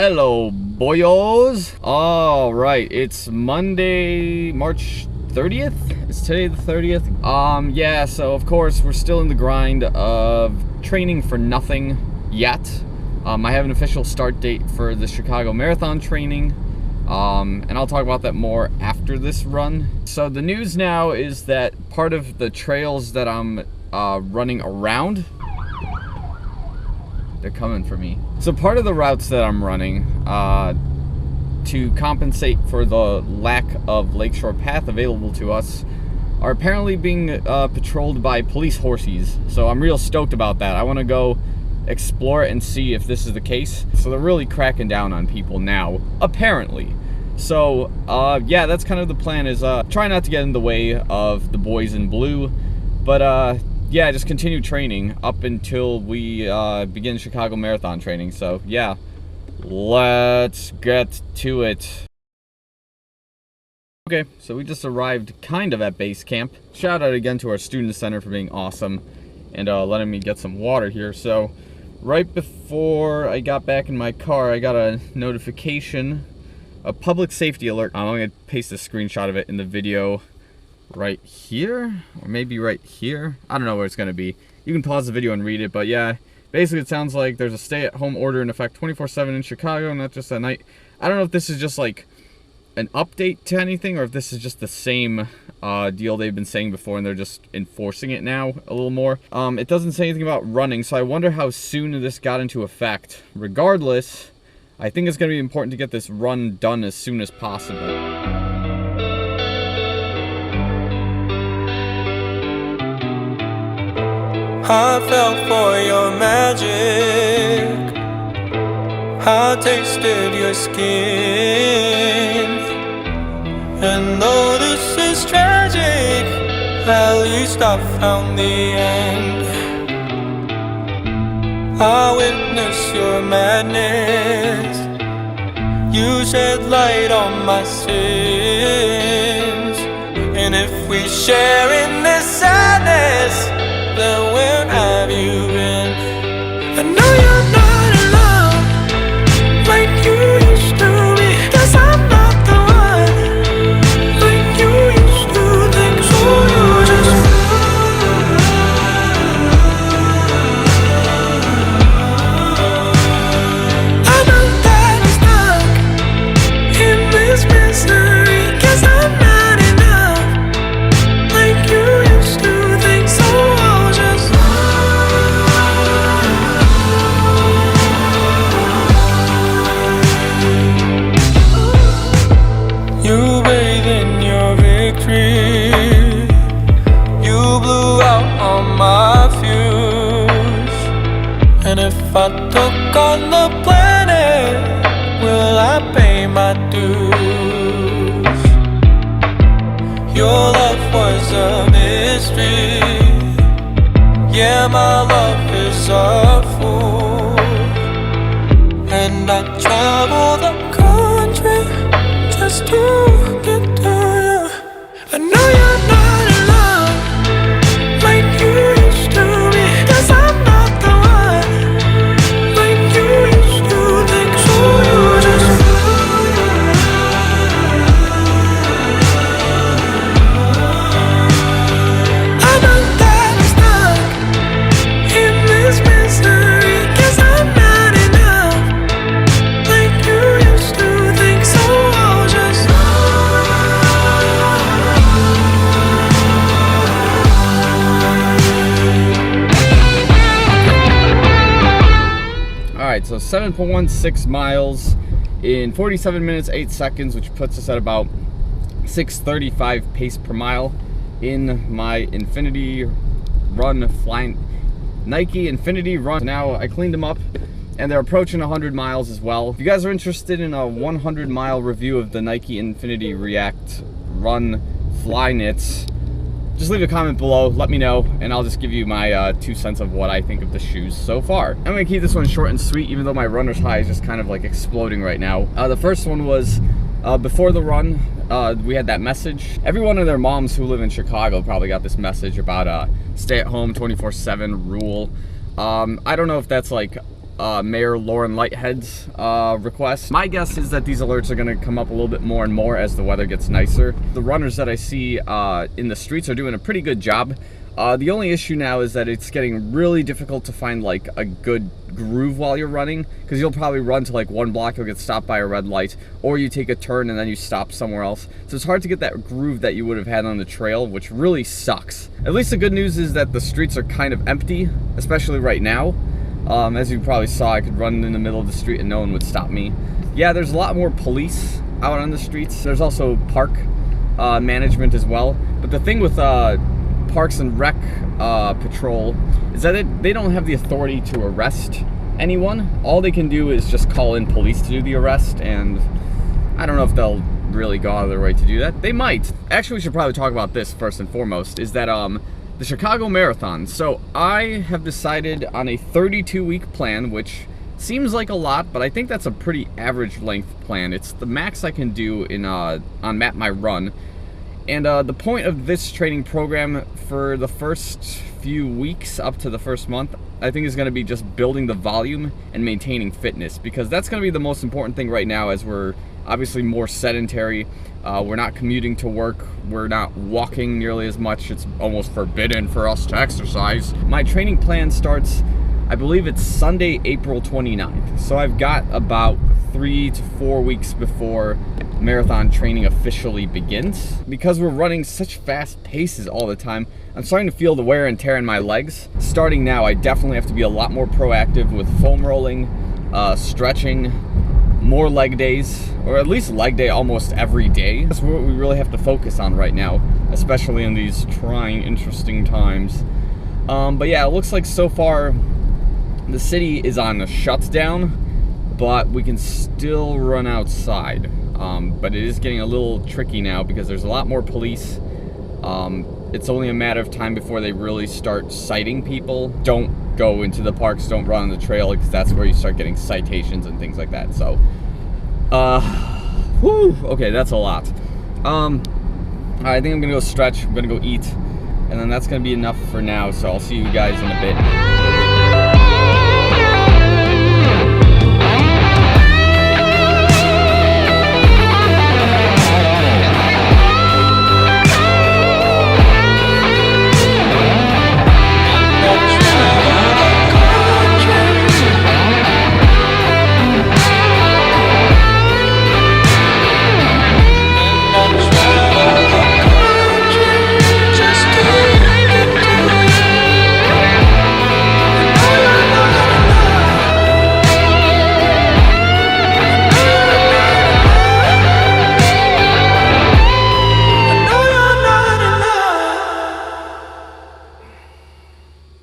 Hello, boyos. All right, it's Monday, March 30th. It's today the 30th. Yeah, so of course we're still in the grind of training for nothing yet. I have an official start date for the Chicago Marathon training. And I'll talk about that more after this run. So the news now is that part of the trails that I'm running around, they're coming for me. So part of the routes that I'm running to compensate for the lack of lakeshore path available to us are apparently being patrolled by police horses. So I'm real stoked about that. I want to go explore it and see if this is the case. So they're really cracking down on people now, apparently. So yeah, that's kind of the plan, is try not to get in the way of the boys in blue, but yeah, just continue training up until we begin Chicago Marathon training. So yeah, let's get to it. Okay, so we just arrived kind of at base camp. Shout out again to our student center for being awesome and letting me get some water here. So right before I got back in my car, I got a notification, a public safety alert. I'm going to paste a screenshot of it in the video right here, or maybe right here. I don't know where it's going to be. You can pause the video and read it, but yeah, basically it sounds like there's a stay-at-home order in effect 24/7 in Chicago, not just at night. I don't know if this is just like an update to anything, or if this is just the same deal they've been saying before and they're just enforcing it now a little more. It doesn't say anything about running, so I wonder how soon this got into effect. Regardless, I think it's going to be important to get this run done as soon as possible. I fell for your magic, I tasted your skin, and though this is tragic, at least I found the end. I witnessed your madness, you shed light on my sins, and if we share in this sadness, then where have you been? I know you're not alone like you used to be, 'cause I'm not the one like you used to think. So you just I know that I'm stuck in this misery, 'cause I'm not enough like you used to think. So you bathe in your victory, you blew out all my fuse, and if I took on the planet, will I pay my dues? Your love was a mystery, yeah, my love is a fool, and I travel the country just to get to you. I know you're not alone like you used to be, 'cause I'm not the one like you used to think. So you just I know that I'm stuck in this misery, 'cause I'm not enough like you used to think. So Alright, so 7.16 miles in 47 minutes, 8 seconds, which puts us at about 6:35 pace per mile in my Infinity Run flying Nike Infinity Run. Now I cleaned them up and they're approaching 100 miles as well. If you guys are interested in a 100-mile review of the Nike Infinity React Run Fly Knits, just leave a comment below, let me know, and I'll just give you my 2 cents of what I think of the shoes so far. I'm gonna keep this one short and sweet, even though my runner's high is just kind of like exploding right now. The first one was before the run, we had that message. Everyone and their moms who live in Chicago probably got this message about stay at home 24/7 rule. I don't know if that's like Mayor Lauren Lighthead's request. My guess is that these alerts are going to come up a little bit more and more as the weather gets nicer. The runners that I see in the streets are doing a pretty good job. The only issue now is that it's getting really difficult to find like a good groove while you're running, because you'll probably run to like one block, you'll get stopped by a red light, or you take a turn and then you stop somewhere else. So it's hard to get that groove that you would have had on the trail, which really sucks. At least the good news is that the streets are kind of empty, especially right now. As you probably saw, I could run in the middle of the street and no one would stop me. Yeah, there's a lot more police out on the streets. There's also park management as well. But the thing with Parks and Rec patrol is that they don't have the authority to arrest anyone. All they can do is just call in police to do the arrest, and I don't know if they'll really go out of their way to do that. They might. Actually, we should probably talk about this first and foremost, is that the Chicago Marathon. So I have decided on a 32-week plan, which seems like a lot, but I think that's a pretty average length plan. It's the max I can do in on MapMyRun. And the point of this training program for the first few weeks up to the first month, I think is going to be just building the volume and maintaining fitness, because that's going to be the most important thing right now, as we're obviously more sedentary. We're not commuting to work. We're not walking nearly as much. It's almost forbidden for us to exercise. My training plan starts, I believe it's Sunday, April 29th. So I've got about 3 to 4 weeks before marathon training officially begins. Because we're running such fast paces all the time, I'm starting to feel the wear and tear in my legs. Starting now, I definitely have to be a lot more proactive with foam rolling, stretching, more leg days, or at least leg day almost every day. That's what we really have to focus on right now, especially in these trying, interesting times. But yeah, it looks like so far the city is on a shutdown, but we can still run outside. But it is getting a little tricky now because there's a lot more police. It's only a matter of time before they really start citing people. Don't go into the parks, don't run on the trail, because that's where you start getting citations and things like that. So, okay, that's a lot. I think I'm gonna go stretch, I'm gonna go eat, and then that's gonna be enough for now. So I'll see you guys in a bit.